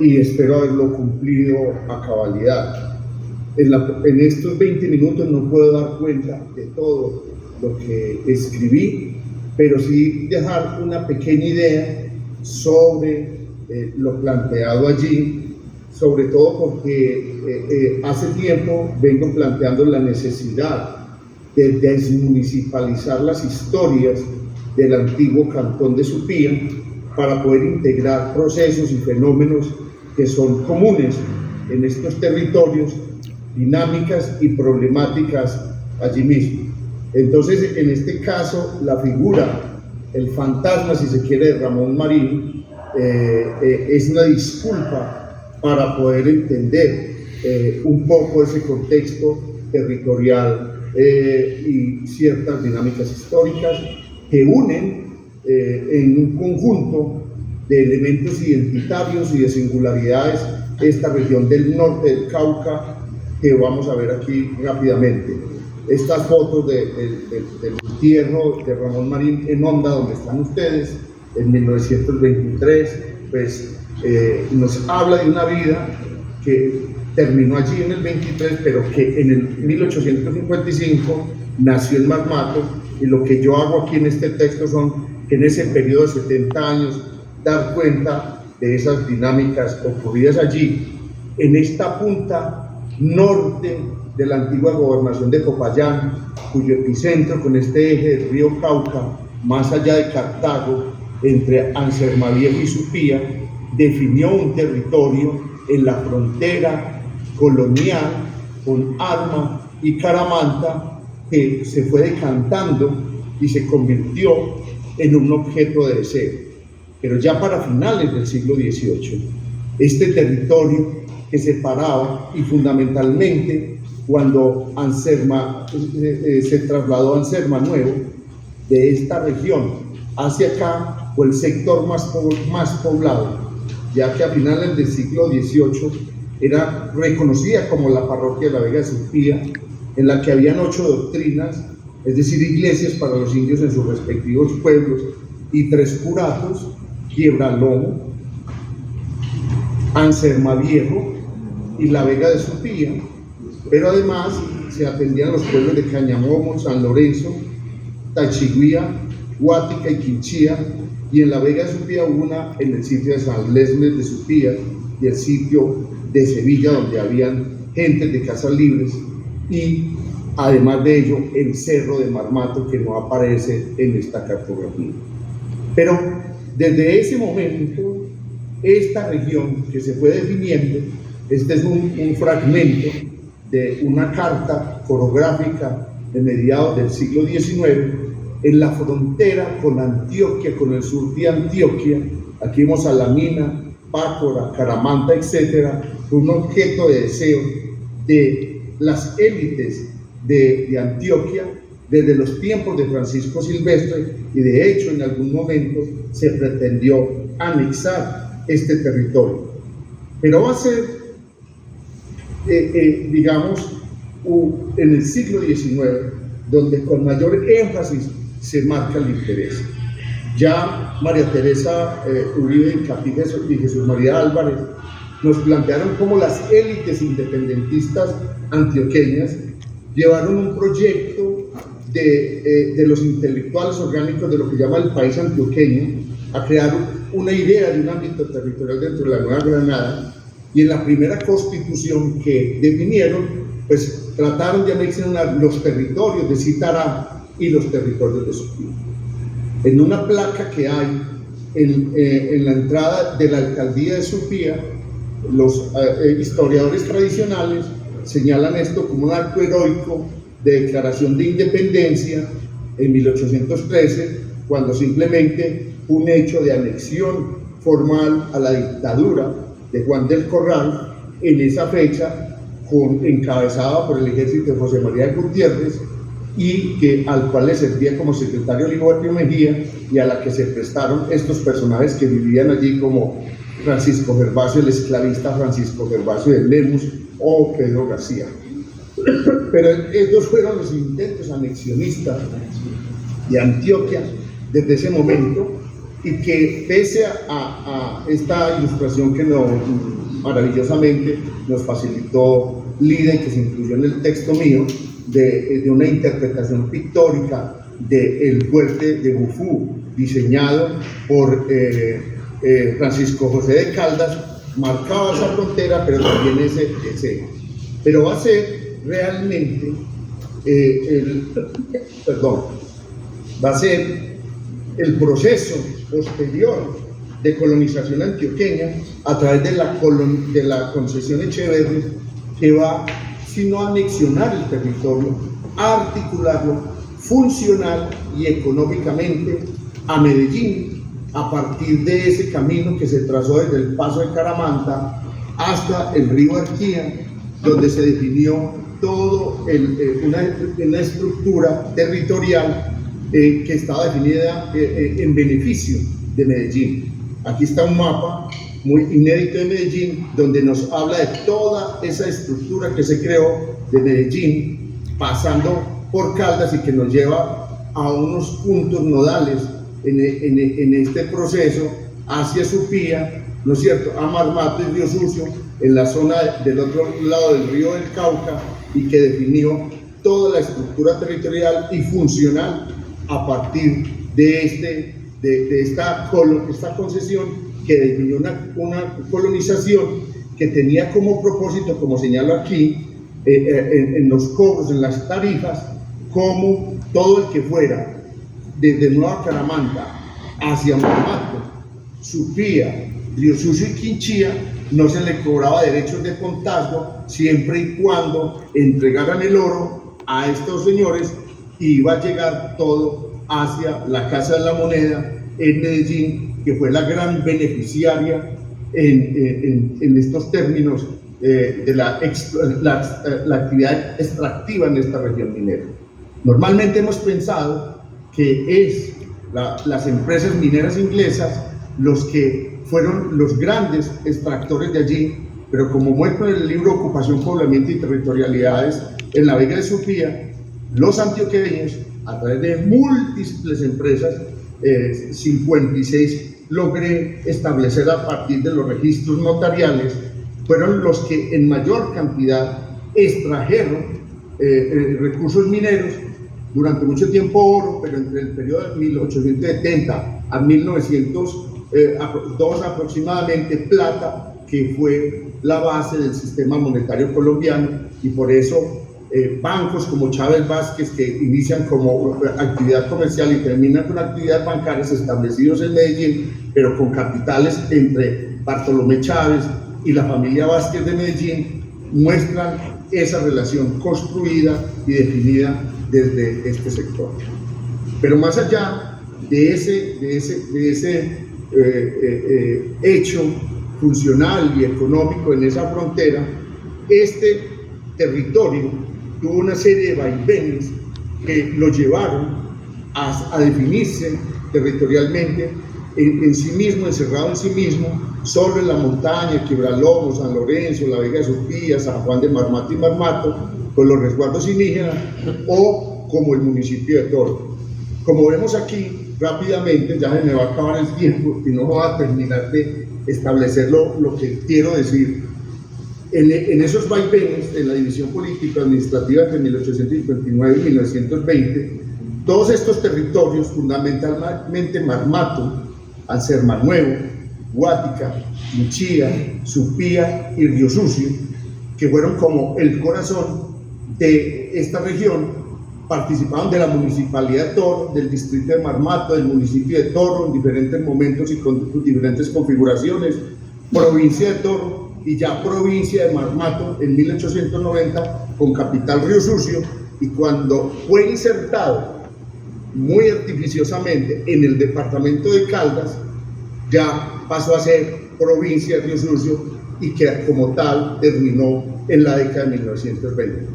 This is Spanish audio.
y espero haberlo cumplido a cabalidad. En estos 20 minutos no puedo dar cuenta de todo lo que escribí, pero sí dejar una pequeña idea sobre lo planteado allí, sobre todo porque hace tiempo vengo planteando la necesidad de desmunicipalizar las historias del antiguo cantón de Supía para poder integrar procesos y fenómenos que son comunes en estos territorios, dinámicas y problemáticas allí mismo. Entonces, en este caso, la figura, el fantasma, si se quiere, de Ramón Marín, es una disculpa para poder entender un poco ese contexto territorial y ciertas dinámicas históricas que unen en un conjunto de elementos identitarios y de singularidades esta región del norte del Cauca que vamos a ver aquí rápidamente. Estas fotos del entierro de Ramón Marín en Honda, donde están ustedes, en 1923, pues nos habla de una vida que terminó allí en el 23, pero que en el 1855 nació en Marmato, y lo que yo hago aquí en este texto son que en ese periodo de 70 años dar cuenta de esas dinámicas ocurridas allí, en esta punta norte de la antigua gobernación de Popayán, cuyo epicentro con este eje del río Cauca, más allá de Cartago, entre Ansermaviejo y Supía, definió un territorio en la frontera colonial con Arma y Caramanta que se fue decantando y se convirtió en un objeto de deseo. Pero ya para finales del siglo XVIII, este territorio que separaba, y fundamentalmente cuando se trasladó a Anserma Nuevo, de esta región hacia acá, fue el sector más poblado, ya que a finales del siglo XVIII era reconocida como la parroquia de la Vega de Supía, en la que habían 8 doctrinas, es decir, iglesias para los indios en sus respectivos pueblos, y 3 curatos: Quiebralomo, Ansermaviejo y la Vega de Supía. Pero además se atendían los pueblos de Cañamomo, San Lorenzo, Tachiguía, Guática y Quinchía, y en la Vega de Supía hubo una en el sitio de San Lesmes de Supía y el sitio de Sevilla, donde habían gentes de casas libres, y además de ello el cerro de Marmato, que no aparece en esta cartografía. Pero desde ese momento, esta región que se fue definiendo, este es un fragmento de una carta corográfica de mediados del siglo XIX, en la frontera con Antioquia, con el sur de Antioquia. Aquí vemos Salamina, Pácora, Caramanta, etcétera, un objeto de deseo de las élites de Antioquia desde los tiempos de Francisco Silvestre, y de hecho en algún momento se pretendió anexar este territorio. Pero va a ser digamos, en el siglo XIX, donde con mayor énfasis se marca el interés. Ya María Teresa Uribe Capilla y Jesús María Álvarez nos plantearon cómo las élites independentistas antioqueñas llevaron un proyecto de los intelectuales orgánicos de lo que llama el país antioqueño a crear una idea de un ámbito territorial dentro de la Nueva Granada. Y en la primera constitución que definieron, pues trataron de anexionar los territorios de Citará y los territorios de Supía. En una placa que hay en la entrada de la alcaldía de Supía, los historiadores tradicionales señalan esto como un acto heroico de declaración de independencia en 1813, cuando simplemente un hecho de anexión formal a la dictadura de Juan del Corral, en esa fecha, encabezada por el ejército de José María Gutiérrez, y al cual le servía como secretario Ligorio Mejía, y a la que se prestaron estos personajes que vivían allí, como Francisco Gervasio, el esclavista Francisco Gervasio de Lemus, o Pedro García. Pero estos fueron los intentos anexionistas de Antioquia desde ese momento, y que pese a esta ilustración que maravillosamente nos facilitó Lida y que se incluyó en el texto mío, de una interpretación pictórica del fuerte de Bufú, diseñado por Francisco José de Caldas, marcaba esa frontera, pero también ese. Pero va a ser realmente va a ser el proceso posterior de colonización antioqueña a través de la concesión Echeverri, que va, sino a anexionar el territorio, a articularlo funcional y económicamente a Medellín, a partir de ese camino que se trazó desde el paso de Caramanta hasta el río Arquía, donde se definió todo una estructura territorial que estaba definida en beneficio de Medellín. Aquí está un mapa muy inédito de Medellín, donde nos habla de toda esa estructura que se creó de Medellín, pasando por Caldas y que nos lleva a unos puntos nodales en este proceso hacia Supía, ¿no es cierto?, a Marmato y Río Sucio, en la zona del otro lado del río del Cauca, y que definió toda la estructura territorial y funcional a partir de esta concesión, que definió una colonización que tenía como propósito, como señalo aquí, en los cobros, en las tarifas, como todo el que fuera desde Nueva Caramanta hacia Marmato, Supía, Río Sucio y Quinchía, no se le cobraba derechos de contazgo siempre y cuando entregaran el oro a estos señores, y iba a llegar todo hacia la Casa de la Moneda en Medellín, que fue la gran beneficiaria en estos términos de la actividad extractiva en esta región minera. Normalmente hemos pensado que es las empresas mineras inglesas los que fueron los grandes extractores de allí, pero como muestra en el libro Ocupación, Poblamiento y Territorialidades en la Vega de Supía, los antioqueños, a través de múltiples empresas, 56 logré establecer a partir de los registros notariales, fueron los que en mayor cantidad extrajeron recursos mineros, durante mucho tiempo oro, pero entre el periodo de 1870 a 1902 aproximadamente plata, que fue la base del sistema monetario colombiano, y por eso bancos como Chávez Vázquez, que inician como actividad comercial y terminan con actividad bancarias, establecidos en Medellín, pero con capitales entre Bartolomé Chávez y la familia Vázquez de Medellín, muestran esa relación construida y definida desde este sector. Pero más allá de ese hecho funcional y económico en esa frontera, este territorio tuvo una serie de vaivenes que lo llevaron a definirse territorialmente en sí mismo, encerrado en sí mismo, solo en la montaña, Quebralobo, San Lorenzo, la Vega de Supía, San Juan de Marmato y Marmato, con los resguardos indígenas, o como el municipio de Toro. Como vemos aquí, rápidamente, ya se me va a acabar el tiempo y no voy a terminar de establecer lo que quiero decir. En esos vaivenes, en la división política administrativa entre 1859 y 1920, todos estos territorios, fundamentalmente Marmato, al ser Mar Nuevo, Guática, Quinchía, Supía y Río Sucio, que fueron como el corazón de esta región, participaron de la municipalidad de Toro, del distrito de Marmato, del municipio de Toro, en diferentes momentos y con diferentes configuraciones, provincia de Toro y ya provincia de Marmato en 1890, con capital Río Sucio, y cuando fue insertado muy artificiosamente en el departamento de Caldas, ya pasó a ser provincia de Río Sucio, y que como tal terminó en la década de 1920.